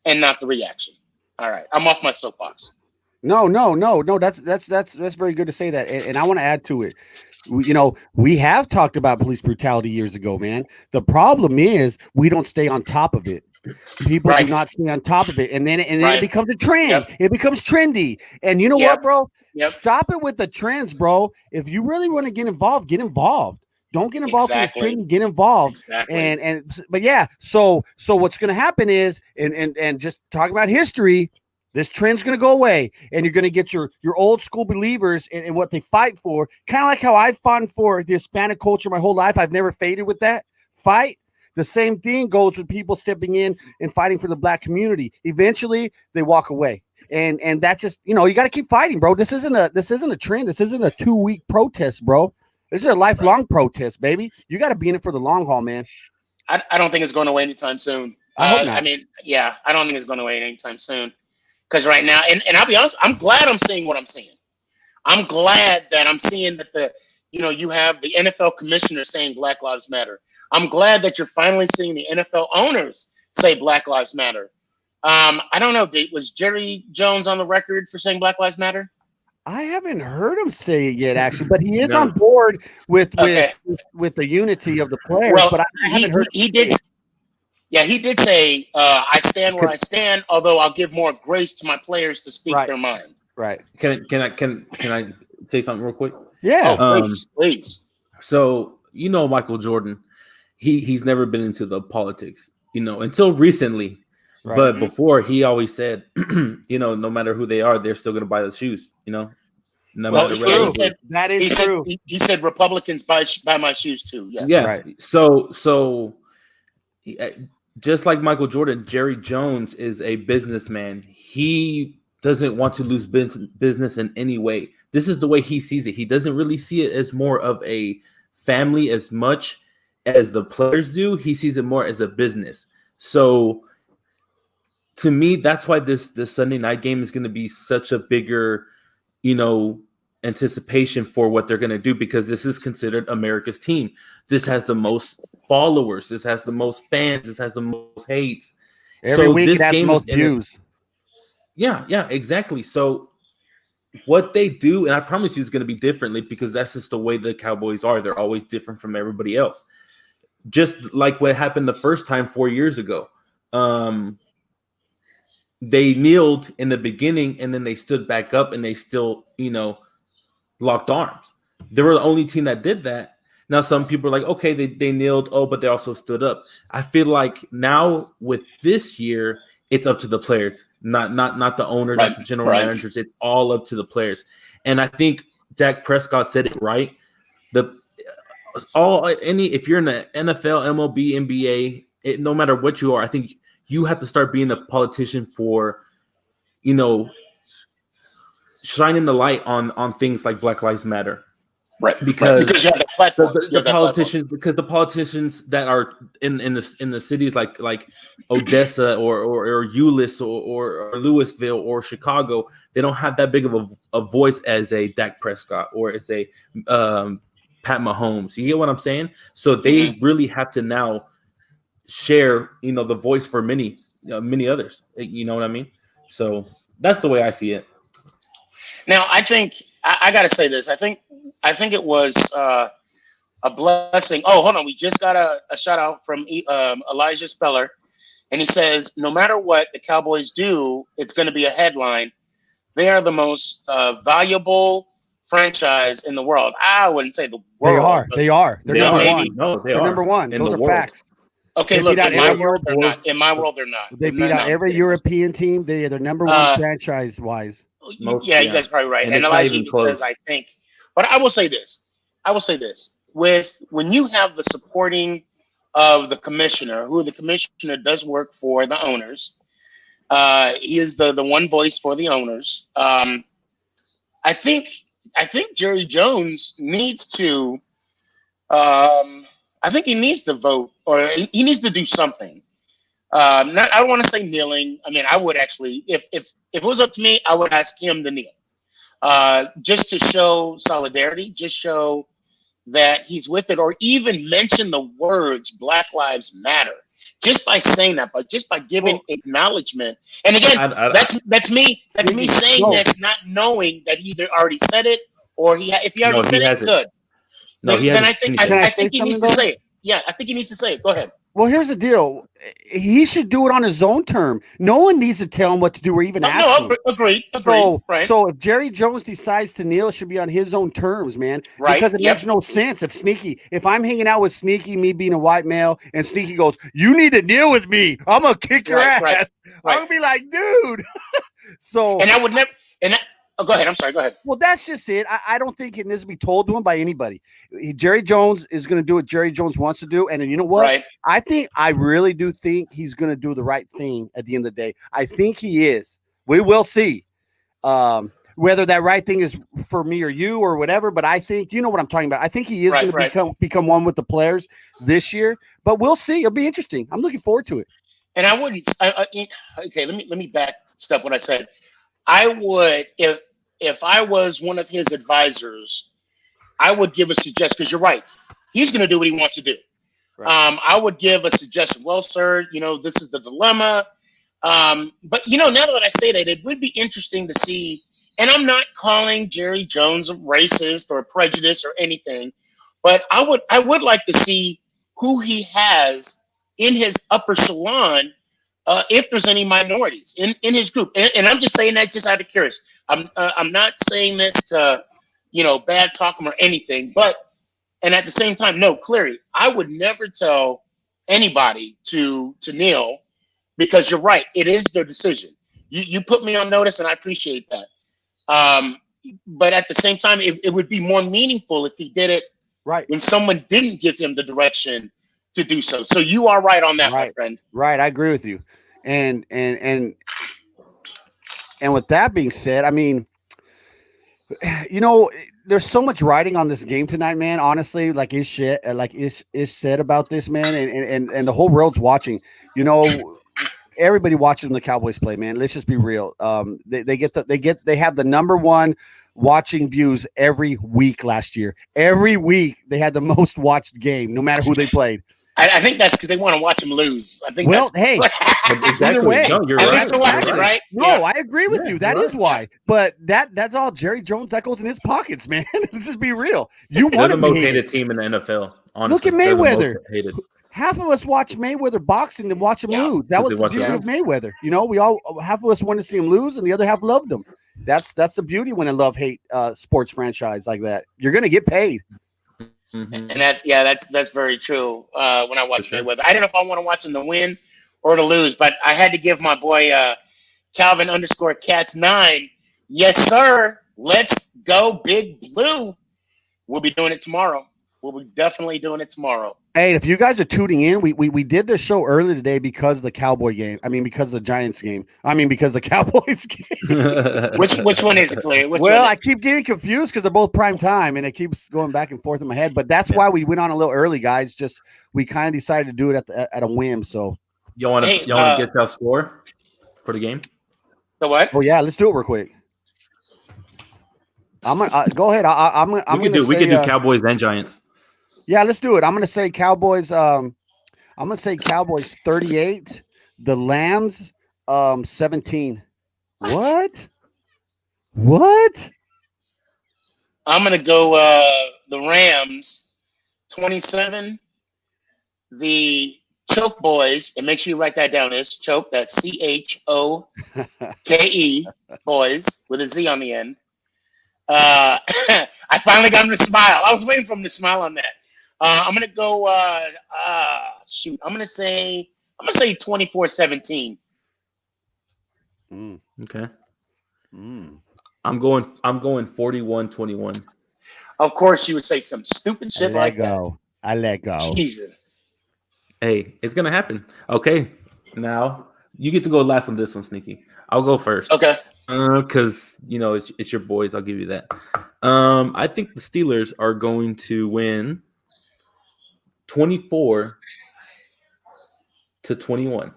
and not the reaction. All right. I'm off my soapbox. No. That's very good to say that. And I want to add to it. We have talked about police brutality years ago, man. The problem is we don't stay on top of it. People do not stay on top of it. And then it becomes a trend. Yep. It becomes trendy. And you know what, bro? Yep. Stop it with the trends, bro. If you really want to get involved, get involved. Don't get involved in this trend, get involved. Exactly. But yeah, so what's gonna happen is and just talking about history, this trend's going to go away, and you're going to get your old school believers and what they fight for. Kind of like how I've fought for the Hispanic culture my whole life. I've never faded with that fight. The same thing goes with people stepping in and fighting for the black community. Eventually, they walk away, and that's just you got to keep fighting, bro. This isn't a trend. This isn't a 2-week protest, bro. This is a lifelong protest, baby. You got to be in it for the long haul, man. I don't think it's going away anytime soon. I hope not. I don't think it's going away anytime soon. Because right now, and I'll be honest, I'm glad I'm seeing what I'm seeing. I'm glad that I'm seeing that you have the NFL commissioner saying Black Lives Matter. I'm glad that you're finally seeing the NFL owners say Black Lives Matter. I don't know, was Jerry Jones on the record for saying Black Lives Matter? I haven't heard him say it yet, actually, but he is on board with the unity of the players. Well, but I haven't heard he did. Yeah, he did say, I stand where I stand, although I'll give more grace to my players to speak their mind. Right. Can I say something real quick? Yeah. Please. So, Michael Jordan, he's never been into the politics, until recently. Right. But before, he always said, no matter who they are, they're still going to buy the shoes, No matter that is true. He said Republicans buy my shoes too. Yes. Yeah. Right. So just like Michael Jordan, Jerry Jones is a businessman. He doesn't want to lose business in any way. This is the way he sees it. He doesn't really see it as more of a family as much as the players do. He sees it more as a business. So to me, that's why this Sunday night game is going to be such a bigger, anticipation for what they're going to do, because this is considered America's team. This has the most followers. This has the most fans. This has the most hates. Every week this game has the most views. Yeah, exactly. So what they do, and I promise you it's going to be differently, because that's just the way the Cowboys are. They're always different from everybody else. Just like what happened the first time 4 years ago. They kneeled in the beginning, and then they stood back up, and they still, locked arms. They were the only team that did that. Now, some people are like, okay, they kneeled, but they also stood up. I feel like now with this year, it's up to the players, not the owners, not the general managers. It's all up to the players. And I think Dak Prescott said it right. If you're in the NFL, MLB, NBA, no matter what you are, I think you have to start being a politician for, shining the light on things like Black Lives Matter. Right. Because you have the platform. The politicians that are in the cities like Odessa or Euless or Louisville or Chicago, they don't have that big of a voice as a Dak Prescott or as a Pat Mahomes. You get what I'm saying? So they really have to now share, the voice for many others. You know what I mean? So that's the way I see it. Now, I think I got to say this. I think it was a blessing. Oh, hold on. We just got a shout out from Elijah Speller, and he says, no matter what the Cowboys do, it's going to be a headline. They are the most valuable franchise in the world. I wouldn't say the world. They are. They're number one. No, they're number one. Those are facts. Okay, look, in my world, they're not. In my world, they're not. They beat out every European team. They're number one franchise-wise. You guys are probably right. And Elijah says, I think. But I will say this. When you have the supporting of the commissioner, who the commissioner does work for the owners, he is the one voice for the owners. I think Jerry Jones needs to I think he needs to vote, or he needs to do something. I don't want to say kneeling. I mean, I would actually, if it was up to me, I would ask him to kneel, just to show solidarity, just show that he's with it, or even mention the words Black Lives Matter, just by saying that, but just by giving acknowledgement. And again, that's me saying this, not knowing that he either already said it or if he already said it, good. No, then I think he needs to say it. Yeah, I think he needs to say it. Go ahead. Well, here's the deal. He should do it on his own term. No one needs to tell him what to do or even ask him. Agreed. So if Jerry Jones decides to kneel, it should be on his own terms, man. Right. Because it makes no sense if I'm hanging out with Sneaky, me being a white male, and Sneaky goes, "You need to kneel with me. I'm gonna kick your ass." Right. I'm gonna be like, dude. And I would never. Go ahead. I'm sorry. Go ahead. Well, that's just it. I don't think it needs to be told to him by anybody. Jerry Jones is going to do what Jerry Jones wants to do. And then you know what? Right. I really do think he's going to do the right thing at the end of the day. I think he is. We will see whether that right thing is for me or you or whatever. But I think, you know what I'm talking about. I think he is going to become one with the players this year. But we'll see. It'll be interesting. I'm looking forward to it. And I wouldn't. Okay, let me back step what I said. I would, if I was one of his advisors, I would give a suggestion, because you're right. He's going to do what he wants to do. Right. I would give a suggestion. Well, sir, this is the dilemma. But, now that I say that, it would be interesting to see, and I'm not calling Jerry Jones a racist or prejudiced or anything, but I would like to see who he has in his upper echelon, if there's any minorities in his group. And I'm just saying that just out of curiosity. I'm not saying this to, bad talk him or anything, and at the same time, no, clearly, I would never tell anybody to kneel, because you're right. It is their decision. You put me on notice, and I appreciate that. But at the same time, it would be more meaningful if he did it right when someone didn't give him the direction to do so. So you are right on that, my friend. Right. I agree with you. And with that being said, I mean, there's so much writing on this game tonight, man. Honestly, is said about this, man, and the whole world's watching. Everybody watching the Cowboys play, man. Let's just be real. They have the number one watching views every week last year. Every week they had the most watched game, no matter who they played. I think that's because they want to watch them lose. I think. Well, hey, exactly. Way. No, you're right. Right? No, I agree with you. That is why. But that's all Jerry Jones. That goes in his pockets, man. Let's just be real. You want the most hated team in the NFL. Honestly, look at Mayweather. Half of us watch Mayweather boxing to watch him lose. That was the beauty of Mayweather. Half of us wanted to see him lose, and the other half loved him. That's the beauty when a love-hate sports franchise like that. You're going to get paid. Mm-hmm. And that's very true. When I watch Mayweather, I don't know if I want to watch him to win or to lose, but I had to give my boy Calvin _Cats9. Yes, sir. Let's go, Big Blue. We'll be doing it tomorrow. We'll be definitely doing it tomorrow. Hey, if you guys are tuning in, we did this show early today because of the Cowboy game. I mean, because of the Giants game. I mean, because of the Cowboys game. Which one is it, Claire? I keep getting confused because they're both prime time, and it keeps going back and forth in my head. But that's why we went on a little early, guys. Just we kind of decided to do it at a whim. So you want to get that score for the game? The what? Oh yeah, let's do it real quick. I'm gonna go ahead. We can do Cowboys and Giants. Yeah, let's do it. I'm gonna say Cowboys. I'm gonna say Cowboys 38. The Lambs 17. What? I'm gonna go the Rams 27. The Choke Boys, and make sure you write that down. It's Choke. That's CHOKE boys with a Z on the end. I finally got him to smile. I was waiting for him to smile on that. I'm gonna go. Shoot, I'm gonna say 24-17. Okay. I'm going 41-21. Of course, you would say some stupid shit like that. I let go. Jesus. Hey, it's gonna happen. Okay, now you get to go last on this one, Sneaky. I'll go first. Okay. Because it's your boys. I'll give you that. I think the Steelers are going to win 24-21.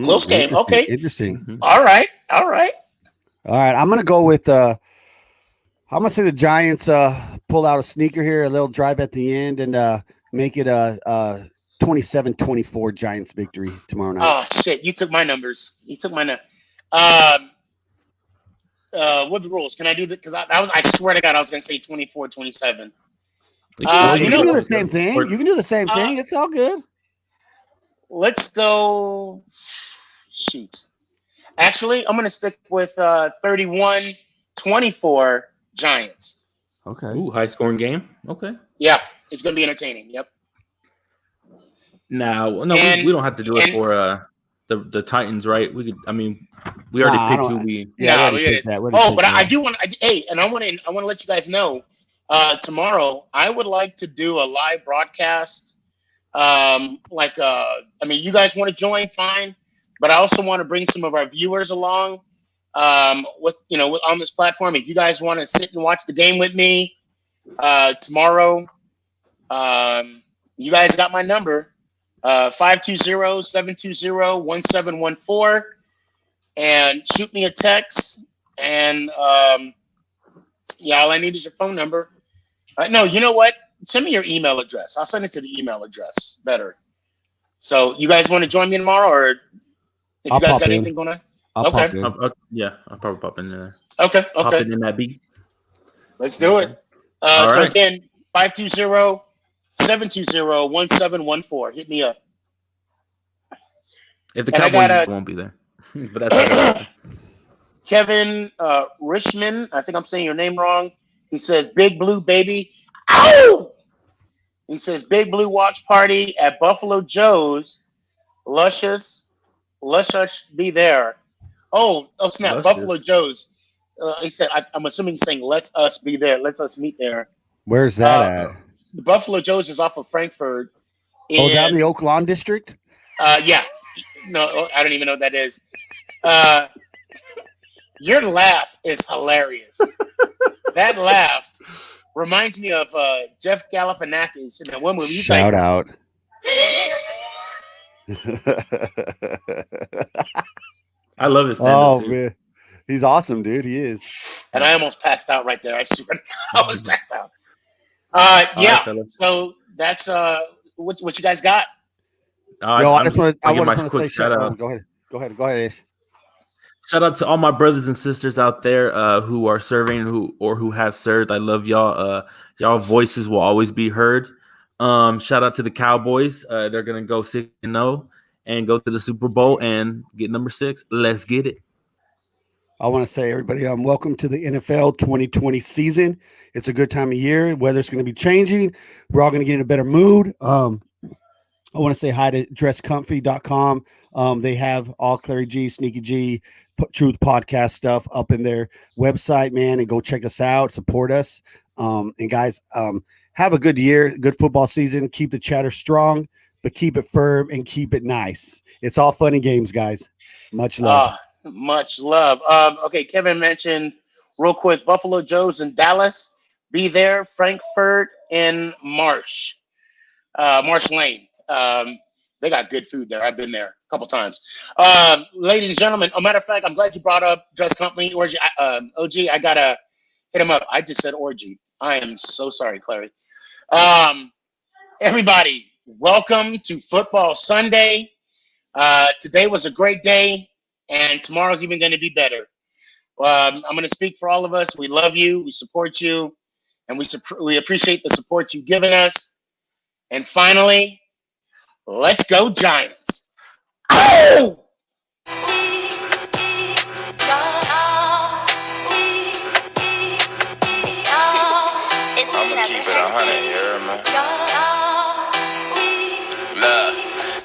Close game. Okay. Interesting. Mm-hmm. All right. I'm gonna go with I'm gonna say the Giants pull out a sneaker here, a little drive at the end, and make it a 27-24 Giants victory tomorrow night. Oh shit! You took my numbers. What the rules? Can I do that? Because I swear to God, I was going to say 24-27. You can do the same thing. You can do the same thing. It's all good. Let's go. Shoot. Actually, I'm going to stick with 31-24 Giants. Okay. Ooh, high scoring game. Okay. Yeah, it's going to be entertaining. Yep. Now, we don't have to do it for the Titans, right? We could. I mean, we already picked who we. Yeah, we did. But I do want. I want to let you guys know. Tomorrow, I would like to do a live broadcast. You guys want to join, fine. But I also want to bring some of our viewers along. With on this platform. If you guys want to sit and watch the game with me tomorrow, you guys got my number. 520-720-1714, and shoot me a text. And all I need is your phone number. No, you know what? Send me your email address. I'll send it to the email address. Better. So you guys want to join me tomorrow, or if you guys got anything going on? I'll probably pop in there. Okay. Pop in that beat. Let's do it. Right. Again, 520-720-1714. Hit me up. If the Cowboys won't be there. But that's Kevin Richmond, I think I'm saying your name wrong. He says, Big Blue baby. Ow! He says, Big Blue watch party at Buffalo Joe's. Luscious be there. Oh snap. Luscious. Buffalo Joe's. He said, I'm assuming he's saying, let's us be there. Let's us meet there. Where's that at? The Buffalo Joe's is off of Frankfurt. Is that in the Oak Lawn district? Yeah. No, I don't even know what that is. Your laugh is hilarious. That laugh reminds me of Jeff Galifianakis in that one movie. Shout out. I love his stand-up too. Man. He's awesome, dude. He is. And I almost passed out right there. I swear to God, I almost passed out. So that's what you guys got. I just want to say shout out. Go ahead, Ish. Shout out to all my brothers and sisters out there who are serving who have served. I love y'all. Y'all voices will always be heard. Shout out to the Cowboys. They're gonna go 6-0 and go to the Super Bowl and get number 6. Let's get it. I want to say, everybody, welcome to the NFL 2020 season. It's a good time of year. Weather's going to be changing. We're all going to get in a better mood. I want to say hi to dresscomfy.com. They have all Clary G, Sneaky G, Truth podcast stuff up in their website, man, and go check us out, support us. And guys, Have a good year, good football season. Keep the chatter strong, but keep it firm and keep it nice. It's all fun and games, guys. Much love. Much love. Okay, Kevin mentioned real quick Buffalo Joe's in Dallas. Be there. Frankfurt and Marsh Lane. They got good food there. I've been there a couple times. Ladies and gentlemen, a matter of fact, I'm glad you brought up Dress Company. Orgy, OG, I got to hit him up. I just said Orgy. I am so sorry, Clary. Everybody, welcome to Football Sunday. Today was a great day, and tomorrow's even going to be better. I'm going to speak for all of us. We love you. We support you. And we appreciate the support you've given us. And finally, let's go Giants. Oh! I'm gonna keep it 100 here, man.